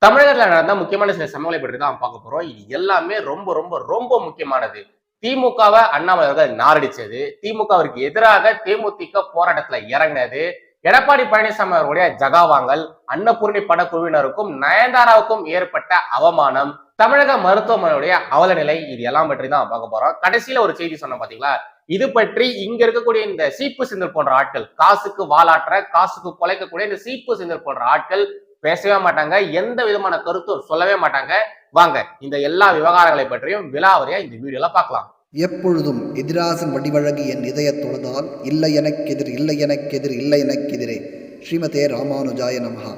தமிழகத்துல நடந்த முக்கியமான சில சம்பவங்களை பற்றி தான் பார்க்க போறோம். இது எல்லாமே ரொம்ப ரொம்ப ரொம்ப முக்கியமானது. திமுகவை அண்ணாமலை அவர்கள் நாரடிச்சது, திமுகவிற்கு எதிராக தேமுதிக போராட்டத்துல இறங்கினது, எடப்பாடி பழனிசாமி அவர்களுடைய ஜகாவாங்கல், அன்னபூர்ணி படக்குழுவினருக்கும் நயன்தாராவுக்கும் ஏற்பட்ட அவமானம், தமிழக மருத்துவமனையுடைய அவலநிலை, இது எல்லாம் பற்றி தான் பார்க்க போறோம். கடைசியில ஒரு செய்தி சொன்ன பாத்தீங்களா, இது பற்றி இங்க இருக்கக்கூடிய இந்த சீப்பு சிந்தல் போன்ற ஆட்கள், காசுக்கு வாலாற்ற காசுக்கு குலைக்கக்கூடிய இந்த சீப்பு சிந்தல் போன்ற ஆட்கள் பேசவே மாட்டாங்க, எந்த விதமான கருத்தும் சொல்லவே மாட்டாங்க. வாங்க இந்த எல்லா விவகாரங்களை பற்றியும் விலாவரியா இந்த வீடியோல பார்க்கலாம். எப்பொழுதும் எதிராசன் வடிவழகு என் இதய தொழுதால் இல்லை எனக்கெதிர் இல்லை எனக்கெதிர் இல்லை எனக்கெதிரே. ஸ்ரீமதே ராமானுஜாய நமஹா.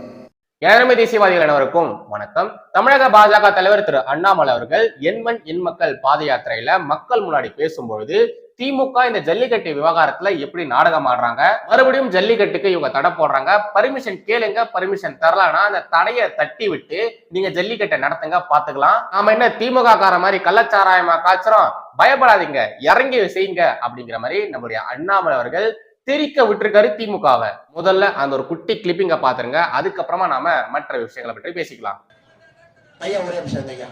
எனமே தேசியவாதிகள் அனைவருக்கும் வணக்கம். தமிழக பாஜக தலைவர் திரு அண்ணாமலை அவர்கள் எண்மண் எண் மக்கள் பாத யாத்திரையில மக்கள் முன்னாடி பேசும்பொழுது திமுக இந்த ஜல்லிக்கட்டு விவகாரத்துல எப்படி நாடகம் ஆடுறாங்க, மறுபடியும் ஜல்லிக்கட்டுக்கு இவங்க தடை போடுறாங்க, பர்மிஷன் கேளுங்க, பர்மிஷன் தரலாம்னா அந்த தடையை தட்டி விட்டு நீங்க ஜல்லிக்கட்டை நடத்துங்க, பாத்துக்கலாம். நாம என்ன திமுக கார மாதிரி கள்ளச்சாராயமா காய்ச்சறோம், பயப்படாதீங்க, இறங்கி செய்யுங்க அப்படிங்கிற மாதிரி நம்முடைய அண்ணாமலை அவர்கள் தெரிக்க விட்டுருக்காரு திமுகவை. முதல்ல அந்த ஒரு குட்டி கிளிப்பிங்க பாத்துருங்க, அதுக்கப்புறமா நாம மற்ற விஷயங்களை பற்றி பேசிக்கலாம். ஐயா ஒரே விஷயம் ஐயா,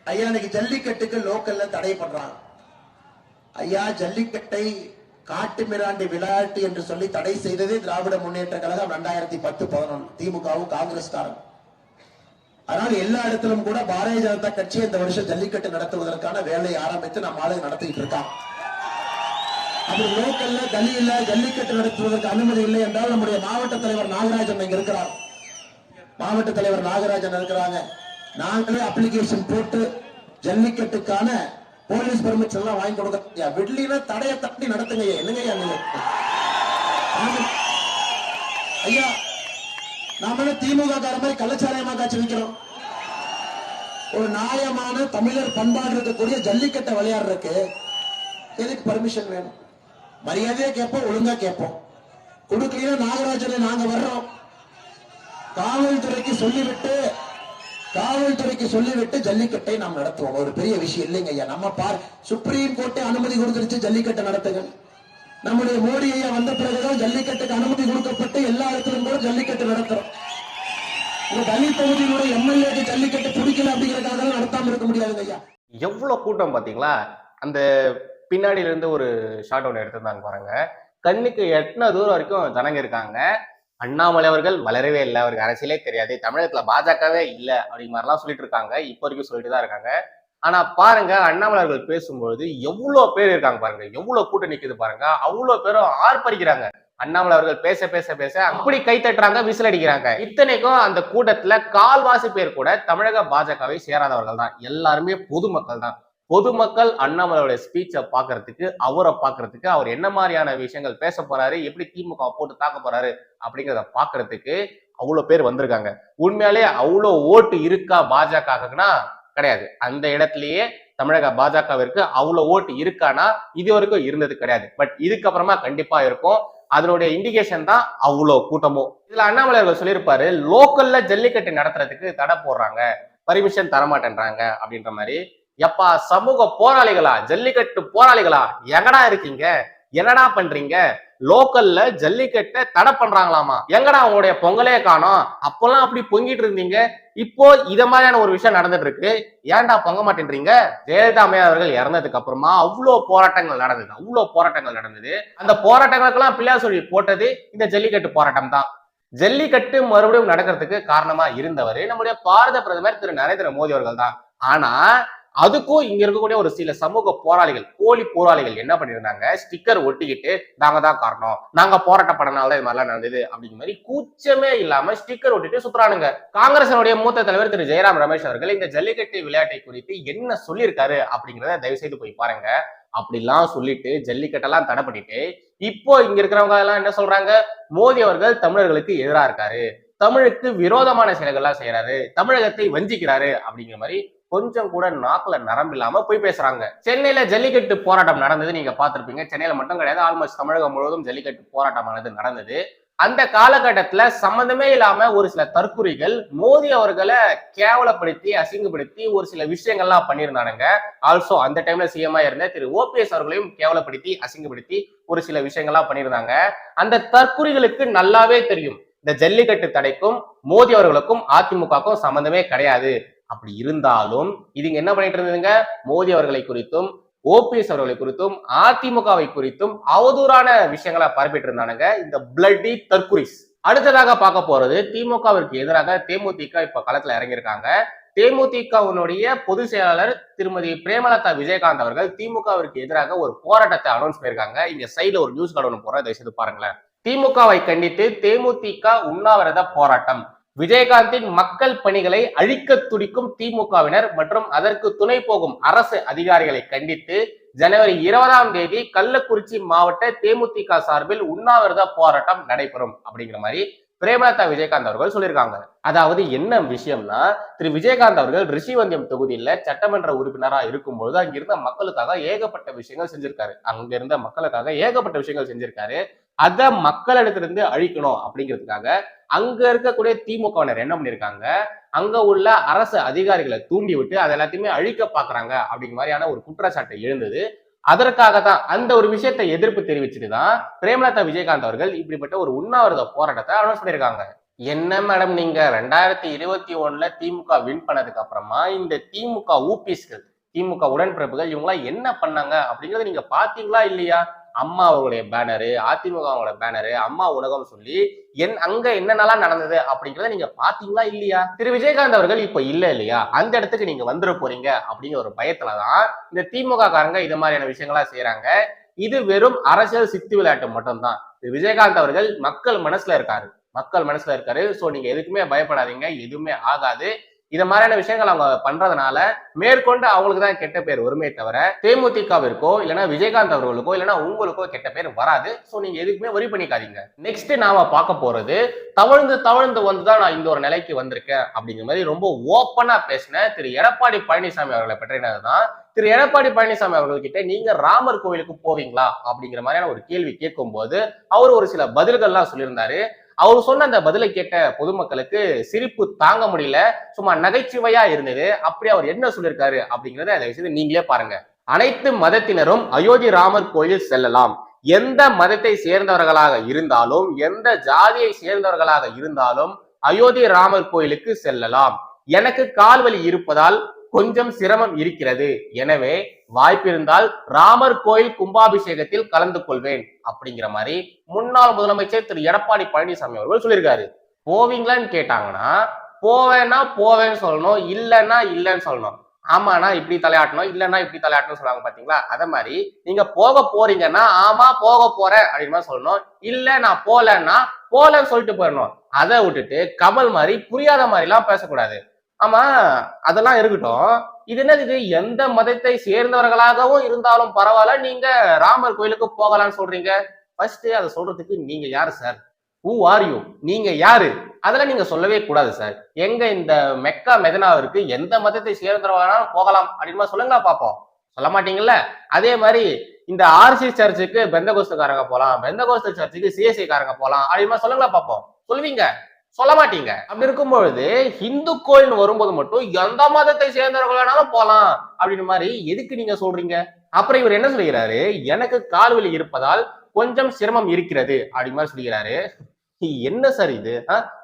ஐயா இன்னைக்கு ஜல்லிக்கட்டுக்கு லோக்கல்ல தடை பண்றாங்க. ஐயா ஜல்லிக்கட்டை காட்டு மிராண்டி விளையாட்டு என்று சொல்லி தடை செய்ததே திராவிட முன்னேற்ற கழகம் 2010-11 திமுகவும் காங்கிரஸ்காரன். அதனால எல்லா இடத்திலும் கூட பாரதிய ஜனதா கட்சி இந்த வருஷம் ஜல்லிக்கட்டு நடத்துவதற்கான வேலையை ஆரம்பித்து நம்ம ஆளு நடத்திட்டு இருக்கான். அப்படி லோக்கல்ல கல்லியில ஜல்லிக்கட்டு நடத்துவதற்கு அனுமதி இல்லை என்றால் நம்முடைய மாவட்ட தலைவர் நாகராஜன் இங்க இருக்கிறார். மாவட்ட தலைவர் நாகராஜன் இருக்கிறாங்க. நாங்களே அப்ளிகேஷன் போட்டு ஜல்லிக்கட்டுக்கான போலீஸ் பெர்மிட் எல்லாம் வாங்கி கொடுக்க, வெள்ளியில தடையை தட்டி நடத்துங்க. என்னங்க ஐயா, நாம திமுக கார மாதிரி கள்ளச்சாராயமா காட்சி வைக்கிறோம்? ஒரு நியாயமான தமிழர் பண்பாடு இருக்கக்கூடிய ஜல்லிக்கட்டை விளையாடுறதுக்கு எதுக்கு பர்மிஷன் வேணும்? மரியாதையா கேட்போம், ஒழுங்கா கேட்போம். கொடுக்கலையா நாகராஜனை நாங்க வர்றோம், காவல்துறைக்கு சொல்லிவிட்டு ஜல்லிக்கட்டை நாம் நடத்துவோம். ஒரு பெரிய விஷயம் இல்லைங்க ஐயா. நம்ம சுப்ரீம் கோர்ட்டே அனுமதி கொடுத்துருச்சு ஜல்லிக்கட்டை நடத்துங்க. நம்முடைய மோடி ஐயா வந்த பிறகுதான் ஜல்லிக்கட்டுக்கு அனுமதி கொடுக்கப்பட்டு எல்லா இடத்திலும் கூட ஜல்லிக்கட்டு நடத்துறோம். தனி தொகுதியினுடைய எம்எல்ஏக்கு ஜல்லிக்கட்டு பிடிக்கல அப்படிங்கறதுக்காக நடத்தாம இருக்க முடியாதுங்க ஐயா. எவ்வளவு கூட்டம் பாத்தீங்களா? அந்த பின்னாடியில இருந்து ஒரு ஷாட் ஒன்று எடுத்திருந்தாங்க பாருங்க, கண்ணுக்கு எட்டின தூரம் வரைக்கும் ஜனங்க இருக்காங்க. அண்ணாமலை அவர்கள் வளரவே இல்லை, அவருக்கு அரசியலே தெரியாது, தமிழகத்துல பாஜகவே இல்லை அப்படிங்கிற மாதிரிலாம் சொல்லிட்டு இருக்காங்க. இப்போ வரைக்கும் சொல்லிட்டு தான் இருக்காங்க. ஆனா பாருங்க, அண்ணாமலை அவர்கள் பேசும்பொழுது எவ்வளவு பேர் இருக்காங்க பாருங்க, எவ்வளவு கூட்டம் நிக்குது பாருங்க, அவ்வளவு பேரும் ஆர்ப்பரிக்கிறாங்க. அண்ணாமலை அவர்கள் பேச பேச பேச அப்படி கை தட்டுறாங்க, விசில் அடிக்கிறாங்க. இத்தனைக்கும் அந்த கூட்டத்துல கால்வாசி பேர் கூட தமிழக பாஜகவை சேராதவர்கள் தான், எல்லாருமே பொதுமக்கள் தான். பொதுமக்கள் அண்ணாமலையோட ஸ்பீச்சை பாக்குறதுக்கு, அவரை பாக்குறதுக்கு, அவர் என்ன மாதிரியான விஷயங்கள் பேச போறாரு, எப்படி திமுக போட்டு தாக்க போறாரு அப்படிங்கிறத பாக்குறதுக்கு அவ்வளவு பேர் வந்திருக்காங்க. உண்மையாலே அவ்வளவு ஓட்டு இருக்கா பாஜகனா? கிடையாது. அந்த இடத்துலயே தமிழக பாஜகவிற்கு அவ்வளவு ஓட்டு இருக்கானா? இது வரைக்கும் இருந்தது கிடையாது. பட் இதுக்கப்புறமா கண்டிப்பா இருக்கும். அதனுடைய இண்டிகேஷன் தான் அவ்வளவு கூட்டமும். இதுல அண்ணாமலை அவர்கள் சொல்லியிருப்பாரு, லோக்கல்ல ஜல்லிக்கட்டு நடத்துறதுக்கு தடை போடுறாங்க, பர்மிஷன் தரமாட்டேன்றாங்க அப்படின்ற மாதிரி. எப்பா சமூக போராளிகளா, ஜல்லிக்கட்டு போராளிகளா, எங்கடா இருக்கீங்க? என்னடா பண்றீங்க? லோக்கல்ல ஜல்லிக்கட்டை தடை பண்றாங்களாமா, எங்கடா அவங்களுடைய பொங்கலே காணோம்? அப்பெல்லாம் அப்படி பொங்கிட்டு இருந்தீங்க, இப்போ இத மாதிரியான ஒரு விஷயம் நடந்துட்டு இருக்கு, ஏன்டா பொங்க மாட்டேன்றீங்க? ஜெயலலிதா அம்மையார் அவர்கள் இறந்ததுக்கு அப்புறமா அவ்வளவு போராட்டங்கள் நடந்தது. அந்த போராட்டங்களுக்கெல்லாம் பிள்ளையார் சொல்லி போட்டது இந்த ஜல்லிக்கட்டு போராட்டம் தான். ஜல்லிக்கட்டு மறுபடியும் நடக்கிறதுக்கு காரணமா இருந்தவர் நம்முடைய பாரத பிரதமர் திரு நரேந்திர மோடி அவர்கள் தான். ஆனா அதுக்கும் இங்க இருக்கக்கூடிய ஒரு சில சமூக போராளிகள், போலி போராளிகள் என்ன பண்ணிருந்தாங்க, ஸ்டிக்கர் ஒட்டிக்கிட்டு நாங்க தான் காரணம், நாங்க போராட்டம் பண்ணனால்தான் இது மாதிரிலாம் நடந்தது அப்படிங்கிற மாதிரி கூச்சமே இல்லாம ஸ்டிக்கர் ஒட்டிட்டு சுத்துறானுங்க. காங்கிரசனுடைய மூத்த தலைவர் திரு ஜெயராம் ரமேஷ் அவர்கள் இந்த ஜல்லிக்கட்டு விளையாட்டை குறித்து என்ன சொல்லியிருக்காரு அப்படிங்கிறத தயவு செய்து போய் பாருங்க. அப்படிலாம் சொல்லிட்டு ஜல்லிக்கட்டெல்லாம் தடை பண்ணிட்டு இப்போ இங்க இருக்கிறவங்க எல்லாம் என்ன சொல்றாங்க, மோடி அவர்கள் தமிழர்களுக்கு எதிராக இருக்காரு, தமிழுக்கு விரோதமான செயல்கள்லாம் செய்யறாரு, தமிழகத்தை வஞ்சிக்கிறாரு அப்படிங்கிற மாதிரி கொஞ்சம் கூட நாக்குல நரம்பு இல்லாம போய் பேசுறாங்க. சென்னையில ஜல்லிக்கட்டு போராட்டம் நடந்தது, நீங்க பாத்திருப்பீங்க. சென்னையில மட்டும் கிடையாது, ஆல்மோஸ்ட் தமிழகம் முழுவதும் ஜல்லிக்கட்டு போராட்டமானது நடந்தது. அந்த காலகட்டத்துல சம்பந்தமே இல்லாம ஒரு சில தற்குறிகள் மோடி அவர்களை கேவலப்படுத்தி அசிங்கப்படுத்தி ஒரு சில விஷயங்கள்லாம் பண்ணியிருந்தானுங்க. ஆல்சோ அந்த டைம்ல சிஎம்ஆ இருந்த திரு ஓபிஎஸ் அவர்களையும் கேவலப்படுத்தி அசிங்கப்படுத்தி ஒரு சில விஷயங்கள்லாம் பண்ணியிருந்தாங்க. அந்த தற்குறிகளுக்கு நல்லாவே தெரியும் இந்த ஜல்லிக்கட்டு தடைக்கும் மோடி அவர்களுக்கும் அதிமுகவுக்கும் சம்பந்தமே கிடையாது. அப்படி இருந்தாலும் இதுங்க என்ன பண்ணிட்டு இருந்ததுங்க, மோடி அவர்களை குறித்தும் ஓபிஎஸ் அவர்களை குறித்தும் அதிமுகவை குறித்தும் அவதூறான விஷயங்களை பரப்பிட்டு இருந்தானுங்க இந்த பிளட்டி தற்குறிஸ். அடுத்ததாக பார்க்க போறது, திமுகவிற்கு எதிராக தேமுதிக இப்ப களத்துல இறங்கியிருக்காங்க. தேமுதிகவினுடைய பொதுச் செயலாளர் திருமதி பிரேமலதா விஜயகாந்த் அவர்கள் திமுகவிற்கு எதிராக ஒரு போராட்டத்தை அனௌன்ஸ் பண்ணியிருக்காங்க. இங்க சைடுல ஒரு நியூஸ் கார்டு ஒன்று போறேன், தயவுசெய்து பாருங்களேன். திமுகவை கண்டித்து தேமுதிக உண்ணாவிரத போராட்டம். விஜயகாந்தின் மக்கள் பணிகளை அழிக்க துடிக்கும் திமுகவினர் மற்றும் அதற்கு துணை போகும் அரசு அதிகாரிகளை கண்டித்து ஜனவரி 20ஆம் தேதி கள்ளக்குறிச்சி மாவட்ட தேமுதிக சார்பில் உண்ணாவிரத போராட்டம் நடைபெறும் அப்படிங்கிற மாதிரி பிரேமலதா விஜயகாந்த் அவர்கள் சொல்லியிருக்காங்க. அதாவது என்ன விஷயம்னா, திரு விஜயகாந்த் அவர்கள் ரிஷிவந்தியம் தொகுதியில சட்டமன்ற உறுப்பினரா இருக்கும்போது அங்கிருந்த மக்களுக்காக ஏகப்பட்ட விஷயங்கள் செஞ்சிருக்காரு. அங்க இருந்த மக்களுக்காக ஏகப்பட்ட விஷயங்கள் செஞ்சிருக்காரு. அத மக்களிடத்திலிருந்து அழிக்கணும் அப்படிங்கிறதுக்காக அங்க இருக்கக்கூடிய திமுகவினர் என்ன பண்ணிருக்காங்க, அங்க உள்ள அரசு அதிகாரிகளை தூண்டி விட்டு அதை எல்லாத்தையுமே அழிக்க பாக்குறாங்க அப்படிங்கிற மாதிரியான ஒரு குற்றச்சாட்டு எழுந்தது. அதற்காக தான் அந்த ஒரு விஷயத்தை எதிர்ப்பு தெரிவிச்சுட்டு தான் பிரேமலதா விஜயகாந்த் அவர்கள் இப்படிப்பட்ட ஒரு உண்ணாவிரத போராட்டத்தை அனௌன்ஸ் பண்ணியிருக்காங்க. என்ன மேடம், நீங்க 2021 திமுக வின் பண்ணதுக்கு அப்புறமா இந்த திமுக ஊபிஸ்கள், திமுக உடன்பிறப்புகள் இவங்களாம் என்ன பண்ணாங்க அப்படிங்கறத நீங்க பாத்தீங்களா இல்லையா? அம்மா அவர்களுடைய பேனரு, அதிமுக பேனரு, அம்மா உலகம் சொல்லி அங்க என்னென்னலாம் நடந்தது அப்படிங்கறத நீங்க பாத்தீங்களா இல்லையா? திரு விஜயகாந்த் அவர்கள் இப்ப இல்ல இல்லையா, அந்த இடத்துக்கு நீங்க வந்துட போறீங்க அப்படிங்கிற ஒரு பயத்துலதான் இந்த திமுக காரங்க இது மாதிரியான விஷயங்களா செய்யறாங்க. இது வெறும் அரசியல் சித்து விளையாட்டு மட்டும்தான். திரு விஜயகாந்த் அவர்கள் மக்கள் மனசுல இருக்காரு. சோ நீங்க எதுக்குமே பயப்படாதீங்க, எதுவுமே ஆகாது. இத மாதிரியான விஷயங்கள் அவங்க பண்றதுனால மேற்கொண்டு அவங்களுக்கு தான் கெட்ட பேர் வருமே தவிர தேமுதிகவிற்கோ இல்லைன்னா விஜயகாந்த் அவர்களுக்கோ இல்லைன்னா உங்களுக்கோ கெட்ட பேர் வராது. சோ நீங்க எதுக்குமே வரி பண்ணிக்காதீங்க. நெக்ஸ்ட் நாம பார்க்க போறது, தவழ்ந்து வந்துதான் நான் இந்த ஒரு நிலைக்கு வந்திருக்கேன் அப்படிங்கிற மாதிரி ரொம்ப ஓப்பனா பேசின திரு எடப்பாடி பழனிசாமி அவர்களை பற்றினதுதான். திரு எடப்பாடி பழனிசாமி அவர்கள்கிட்ட நீங்க ராமர் கோவிலுக்கு போவீங்களா அப்படிங்கிற மாதிரியான ஒரு கேள்வி கேட்கும் போது அவர் ஒரு சில பதில்கள்லாம் சொல்லியிருந்தாரு. அவர் சொன்ன அந்த பதிலை கேட்ட பொதுமக்களுக்கு சிரிப்பு தாங்க முடியல, சும்மா நகைச்சுவையா இருந்தது. அப்படி அவர் என்ன சொல்லியிருக்காரு அப்படிங்கறத அதை விஷயத்தை நீங்களே பாருங்க. அனைத்து மதத்தினரும் அயோத்தி ராமர் கோயில் செல்லலாம். எந்த மதத்தை சேர்ந்தவர்களாக இருந்தாலும் எந்த ஜாதியை சேர்ந்தவர்களாக இருந்தாலும் அயோத்தி ராமர் கோயிலுக்கு செல்லலாம். எனக்கு கால்வலி இருப்பதால் கொஞ்சம் சிரமம் இருக்கிறது. எனவே வாய்ப்பிருந்தால் ராமர் கோயில் கும்பாபிஷேகத்தில் கலந்து கொள்வேன் அப்படிங்கிற மாதிரி முன்னாள் முதலமைச்சர் திரு எடப்பாடி பழனிசாமி அவர்கள் சொல்லியிருக்காரு. போவீங்களான்னு கேட்டாங்கன்னா போவேன்னா போவேன்னு சொல்லணும், இல்லைன்னா இல்லைன்னு சொல்லணும். ஆமாண்ணா இப்படி தலையாட்டணும், இல்லைன்னா இப்படி தலையாட்டணும் சொல்லுவாங்க பாத்தீங்களா? அத மாதிரி நீங்க போக போறீங்கன்னா ஆமா போக போறேன் அப்படின்னு சொல்லணும், இல்ல நான் போலன்னா போலன்னு சொல்லிட்டு போயிடணும். அதை விட்டுட்டு கமல் மாதிரி புரியாத மாதிரி எல்லாம் பேசக்கூடாது. ஆமா அதெல்லாம் இருக்கட்டும், இது என்னது இது, எந்த மதத்தை சேர்ந்தவர்களாகவும் இருந்தாலும் பரவாயில்ல நீங்க ராமர் கோயிலுக்கு போகலாம்னு சொல்றீங்க. ஃபர்ஸ்ட் அதை சொல்றதுக்கு நீங்க யாரு சார்? Who are you? நீங்க யாரு? அதெல்லாம் நீங்க சொல்லவே கூடாது சார். எங்க இந்த மெக்கா மெதனாவிற்கு எந்த மதத்தை சேர்ந்தவர்களாலும் போகலாம் அப்படின்னு சொல்லுங்களா பாப்போம். சொல்ல மாட்டீங்கல்ல. அதே மாதிரி இந்த ஆர்சி சர்ச்சுக்கு பெந்தகோஸ்துக்காரங்க போலாம், பெந்தகோஸ்து சர்ச்சுக்கு சிஎஸ்ஐ காரங்க போலாம் அப்படின்னு சொல்லுங்களா பாப்போம். சொல்லுவீங்க? சொல்ல மாட்டீங்க. அப்படி இருக்கும் பொழுது இந்து கோயில்னு வரும்போது மட்டும் எந்த மதத்தை சேர்ந்தவர்கள் வேணாலும் போலாம் அப்படின்னு மாதிரி எதுக்கு நீங்க சொல்றீங்க? அப்புறம் இவர் என்ன சொல்கிறாரு, எனக்கு கால்வலி இருப்பதால் கொஞ்சம் சிரமம் இருக்கிறது அப்படி மாதிரி சொல்கிறாரு. என்ன சார் இது?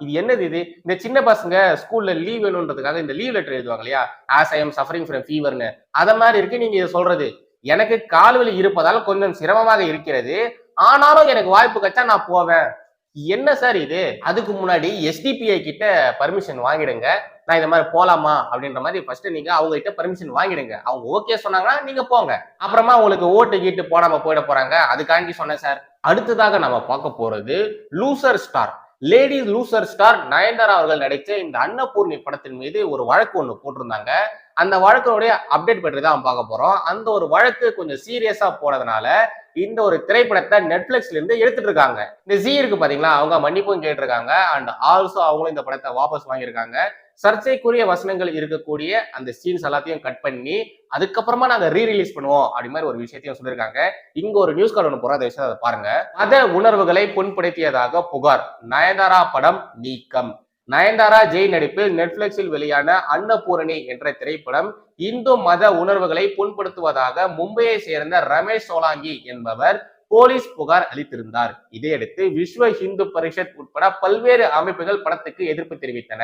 இது என்னது இது? இந்த சின்ன பசங்க ஸ்கூல்ல லீவ் வேணும்ன்றதுக்காக இந்த லீவ் லெட்டர் எழுதுவாங்க இல்லையா, as I am suffering from ஃபீவர்னு, அத மாதிரி இருக்கு நீங்க இதை சொல்றது. எனக்கு கால்வலி இருப்பதால் கொஞ்சம் சிரமமாக இருக்கிறது, ஆனாலும் எனக்கு வாய்ப்பு கிடைச்சா நான் போவேன். என்ன சார் இது? அதுக்கு முன்னாடி எஸ்டிபிஐ கிட்ட பர்மிஷன் வாங்கிடுங்க. நான் இந்த மாதிரி போலாமா அப்படின்ற மாதிரி ஃபர்ஸ்ட் நீங்க அவங்க கிட்ட பர்மிஷன் வாங்கிடுங்க. அவங்க ஓகே சொன்னாங்கன்னா நீங்க போங்க. அப்புறமா உங்களுக்கு ஓட்டு கீட்டு போடாம போயிட போறாங்க, அதுக்காண்டி சொன்னேன் சார். அடுத்ததாக நம்ம பார்க்க போறது loser star, ladies loser star Nayanthara அவர்கள் நடிச்ச இந்த அன்னபூர்ணி படத்தின் மீது ஒரு வழக்கு ஒண்ணு போட்டிருந்தாங்க. அந்த வழக்கினுடைய அப்டேட் பற்றி தான் பார்க்க போறோம். அந்த ஒரு வழக்கு கொஞ்சம் சீரியஸா போனதுனால இந்த ஒரு திரைப்படத்தை நெட்ஃபிளிக்ஸ்ல இருந்து எடுத்துட்டு இருக்காங்க. இந்த ஜி இருக்கு பாத்தீங்களா, அவங்க மன்னிப்பும் கேட்டிருக்காங்க. அண்ட் ஆல்சோ அவங்களும் இந்த படத்தை வாபஸ் வாங்கியிருக்காங்க. சர்ச்சைக்குரிய வசனங்கள் இருக்கக்கூடிய அந்த சீன்ஸ் எல்லாத்தையும் கட் பண்ணி அதுக்கப்புறமா நாங்க ரீரிலீஸ் பண்ணுவோம் அப்படி மாதிரி ஒரு விஷயத்தையும் சொல்லியிருக்காங்க. இங்க ஒரு நியூஸ் கார்டு ஒன்று போற விஷயம் அதை பாருங்க. மத உணர்வுகளை புண்படுத்தியதாக புகார், நயன்தாரா படம் நீக்கம். நயன்தாரா ஜெய் நடிப்பில் நெட்ஃபிளிக்ஸில் வெளியான அன்னபூரணி என்ற திரைப்படம் இந்து மத உணர்வுகளை புண்படுத்துவதாக மும்பையை சேர்ந்த ரமேஷ் சோலாங்கி என்பவர் போலீஸ் புகார் அளித்திருந்தார். இதையடுத்து விஸ்வ இந்து பரிஷத் உட்பட பல்வேறு அமைப்புகள் படத்துக்கு எதிர்ப்பு தெரிவித்தன.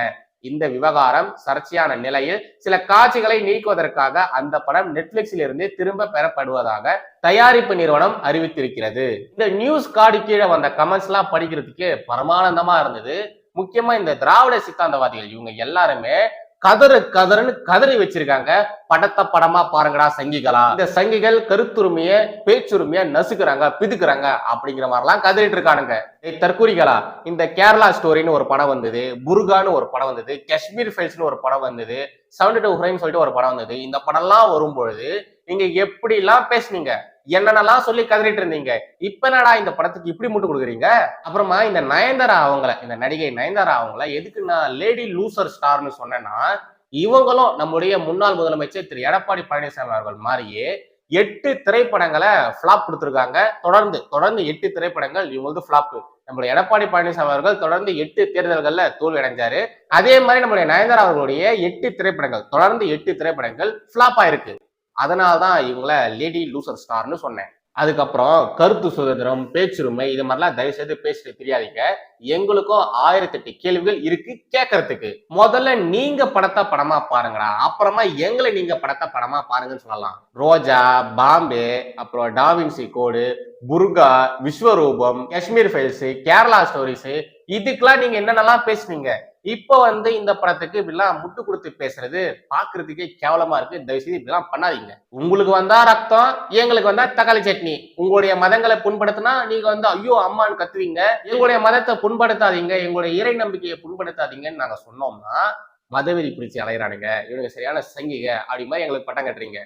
இந்த விவகாரம் சர்ச்சையான நிலையில் சில காட்சிகளை நீக்குவதற்காக அந்த படம் நெட்ஃபிளிக்ஸில் இருந்து திரும்ப பெறப்படுவதாக தயாரிப்பு நிறுவனம் அறிவித்திருக்கிறது. இந்த நியூஸ் கார்டு கீழே வந்த கமெண்ட்ஸ் எல்லாம் படிக்கிறதுக்கு பரமானந்தமா இருந்தது. முக்கியமா இந்த திராவிட சித்தாந்தவாதிகள் இவங்க எல்லாருமே கதறுன்னு கதறி வச்சிருக்காங்க. படத்தை படமா பாருங்கடா சங்கிகளா, இந்த சங்கிகள் கருத்துரிமைய பேச்சுரிமைய நசுக்குறாங்க பிதுக்குறாங்க அப்படிங்கிற மாதிரிலாம் கதறிட்டு இருக்கானுங்க. தற்கூரிகளா, இந்த கேரளா ஸ்டோரின்னு ஒரு படம் வந்தது, புர்கான்னு ஒரு படம் வந்தது, காஷ்மீர் ஃபைல்ஸ்னு ஒரு படம் வந்தது, 72 ஃப்ரேம் சொல்லிட்டு ஒரு படம் வந்தது. இந்த படம் எல்லாம் வரும்பொழுது நீங்க எப்படி எல்லாம் பேசுனீங்க, என்னென்னலாம் சொல்லி கதறிட்டு இருந்தீங்க. இப்ப என்னடா இந்த படத்துக்கு இப்படி முட்டு கொடுக்குறீங்க? அப்புறமா இந்த நயன்தாரா அவங்கள, இந்த நடிகை நயன்தாரா அவங்கள எதுக்கு நான் லேடி லூசர் ஸ்டார்னு சொன்னேன்னா, இவங்களும் நம்முடைய முன்னாள் முதலமைச்சர் திரு எடப்பாடி பழனிசாமி அவர்கள் மாதிரியே 8 திரைப்படங்களை பிளாப் கொடுத்திருக்காங்க. தொடர்ந்து 8 திரைப்படங்கள் இவங்களுக்கு பிளாப். நம்மளுடைய எடப்பாடி பழனிசாமி அவர்கள் தொடர்ந்து 8 தேர்தல்கள்ல தோல்வி அடைஞ்சாரு. அதே மாதிரி நம்மளுடைய நயன்தாரா அவர்களுடைய 8 திரைப்படங்கள் தொடர்ந்து 8 திரைப்படங்கள் பிளாப் ஆயிருக்கு. அதனால்தான் இவங்கள லேடி லூசர் ஸ்டார்னு சொன்னேன். அதுக்கப்புறம் கருத்து சுதந்திரம், பேச்சுரிமை இது மாதிரிலாம் தயவு செய்து பேசிட்டு தெரியாதீங்க. எங்களுக்கும் 1008 கேள்விகள் இருக்கு கேட்கறதுக்கு. முதல்ல நீங்க படத்தை படமா பாருங்கடா, அப்புறமா எங்களை நீங்க படத்தை படமா பாருங்கன்னு சொல்லலாம். ரோஜா, பாம்பே, அப்புறம் டாவின்சி கோடு, புர்கா, விஸ்வரூபம், காஷ்மீர் ஃபைல்ஸ், கேரளா ஸ்டோரிஸ், இதுக்கெல்லாம் நீங்க என்னென்னலாம் பேசுனீங்க. இப்ப இந்த படத்துக்கு இப்படிலாம் முட்டு கொடுத்து பேசுறது பாக்குறதுக்கே கேவலமா இருக்கு. தயவுசெய்து இப்படிலாம் பண்ணாதீங்க. உங்களுக்கு வந்தா ரத்தம், எங்களுக்கு வந்தா தக்காளி சட்னி. உங்களுடைய மதங்களை புண்படுத்தினா நீங்க ஐயோ அம்மான்னு கத்துவீங்க. எங்களுடைய மதத்தை புண்படுத்தாதீங்க, எங்களுடைய இறை நம்பிக்கையை புண்படுத்தாதீங்கன்னு நாங்க சொன்னோம்னா மதவெறி பிரிச்சு அலையிறானுங்க, இவனுக்கு சரியான சங்கிக அப்படி மாதிரி எங்களுக்கு பட்டம் கட்டுறீங்க.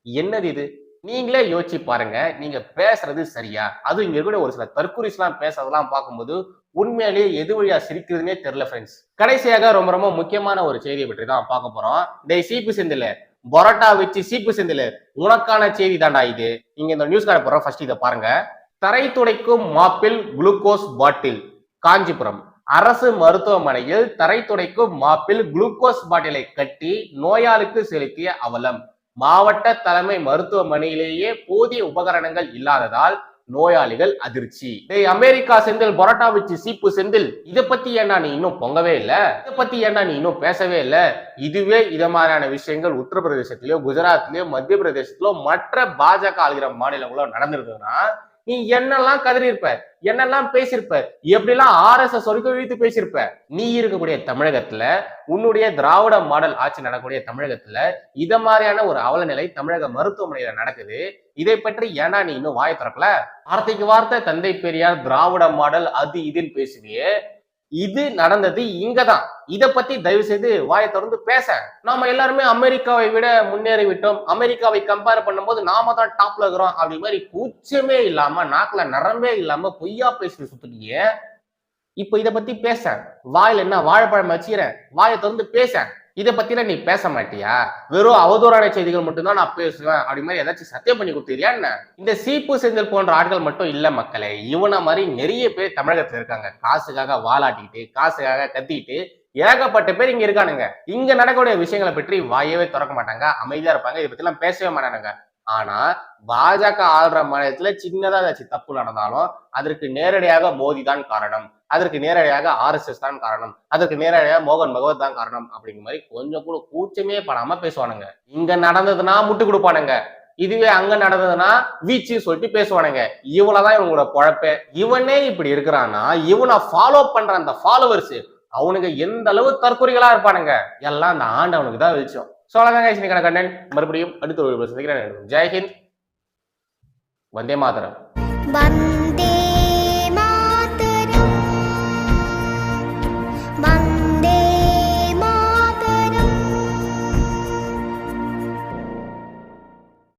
என்னது இது? நீங்களே யோசிச்சு பாருங்க, நீங்க பேசுறது சரியா? அதுவும் இங்க கூட ஒரு சில தற்கூரிஸ் எல்லாம் பேசுறதெல்லாம் பார்க்கும்போது உண்மையிலேயே எது வழியா சிரிக்கிறதுனே தெரியல ஃப்ரெண்ட்ஸ். கடைசியாக ரொம்ப ரொம்ப முக்கியமான ஒரு செய்தியை பற்றி தான் பார்க்க போறோம். டேய் சீப்பு செந்தில், பரோட்டா வச்சு சீப்பு செந்தில், உனக்கான செய்தி தாண்டா இது. நீங்க இந்த நியூஸ் கார்டு போறோம், ஃபர்ஸ்ட் இதை பாருங்க. தரை துடைக்கும் மாப்பில் குளுக்கோஸ் பாட்டில். காஞ்சிபுரம் அரசு மருத்துவமனையில் தரை துடைக்கும் மாப்பில் குளுக்கோஸ் பாட்டிலை கட்டி நோயாளிக்கு செலுத்திய அவலம். மாவட்ட தலைமை மருத்துவமனையிலேயே போதிய உபகரணங்கள் இல்லாததால் நோயாளிகள் அதிர்ச்சி. அமெரிக்கா செந்தில், பரோட்டா வச்சு சீப்பு செந்தில், இதை பத்தி ஏன்னா நீ இன்னும் பொங்கவே இல்ல, இதை பத்தி ஏன்னா நீ இன்னும் பேசவே இல்ல. இதுவே இத மாதிரியான விஷயங்கள் உத்தரப்பிரதேசத்திலயோ, குஜராத்லயோ, மத்திய பிரதேசத்திலோ, மற்ற பாஜக ஆளுகிற மாநிலங்களோ நடந்திருக்குன்னா நீ என்னெல்லாம் கதறி இருப்ப, என்னெல்லாம் பேசியிருப்ப, எப்படிலாம் RSS வரைக்கும் இழுத்து பேசியிருப்ப. நீ இருக்கக்கூடிய தமிழகத்துல, உன்னுடைய திராவிட மாடல் ஆட்சி நடக்கக்கூடிய தமிழகத்துல இத மாதிரியான ஒரு அவல நிலை தமிழக மருத்துவமனையில நடக்குது. இதை பற்றி ஏன்னா நீ இன்னும் வாயை திறக்கல? வார்த்தைக்கு வார்த்தை தந்தை பெரியார் திராவிட மாடல் அது இதுன்னு பேசுவியே. இது நடந்தது இங்கதான். இத பத்தி தயவு செய்து வாயை திறந்து பேச. நாம எல்லாருமே அமெரிக்காவை விட முன்னேறி விட்டோம், அமெரிக்காவை கம்பேர் பண்ணும்போது நாம தான் டாப்ல இருக்கிறோம் அப்படி மாதிரி கூச்சமே இல்லாம, நாக்குல நரம்பே இல்லாம பொய்யா பேசி சுத்துட்டீங்க. இப்ப இத பத்தி பேச, வாயில என்ன வாழைப்பழம் வச்சுக்கிறேன், வாயை திறந்து பேச. இதை பத்தின நீ பேச மாட்டியா? வெறும் அவதூறான செய்திகள் மட்டும்தான் நான் பேசுவேன் அப்படி மாதிரி ஏதாச்சும் சத்தியம் பண்ணி கொடுத்துறியா என்ன? இந்த சீப்பு செந்தில் போன்ற ஆட்கள் மட்டும் இல்ல மக்களே, இவன மாதிரி நிறைய பேர் தமிழகத்துல இருக்காங்க. காசுக்காக வாலாட்டிக்கிட்டு, காசுக்காக கத்திக்கிட்டு ஏகப்பட்ட பேர் இங்க இருக்கானுங்க. இங்க நடக்கக்கூடிய விஷயங்களை பற்றி வாயவே திறக்க மாட்டாங்க, அமைதியா இருப்பாங்க, இதை பத்தி எல்லாம் பேசவே மாட்டானுங்க. ஆனா பாஜக ஆள்ற மாநிலத்துல சின்னதா ஏதாச்சும் தப்பு நடந்தாலும் அதற்கு நேரடியாக மோடி தான் காரணம், அதற்கு நேரடியாக RSS தான் காரணம், அதற்கு நேரடியாக மோகன் பகவத் தான் காரணம் அப்படிங்கிற மாதிரி கொஞ்சம் கூட கூச்சமே படாம பேசுவானுங்க. இங்க நடந்ததுன்னா முட்டு கொடுப்பானுங்க, இதுவே அங்க நடந்ததுன்னா வீச்சு சொல்லிட்டு பேசுவானுங்க. இவனதான் இவங்களோட பொழப்பே. இவனே இப்படி இருக்கிறான்னா இவனை ஃபாலோ பண்ற அந்த ஃபாலோவர்ஸ் அவனுக்கு எந்த அளவு தற்கொலைகளா இருப்பானுங்க. எல்லாம் அந்த ஆண்டவனுக்கு தான் வெளிச்சம். சோழகாங்க கண்ணன் மறுபடியும் அடுத்த ஒரு சந்திக்கிறேன். ஜெய்ஹிந்த், வந்தே மாதரம்.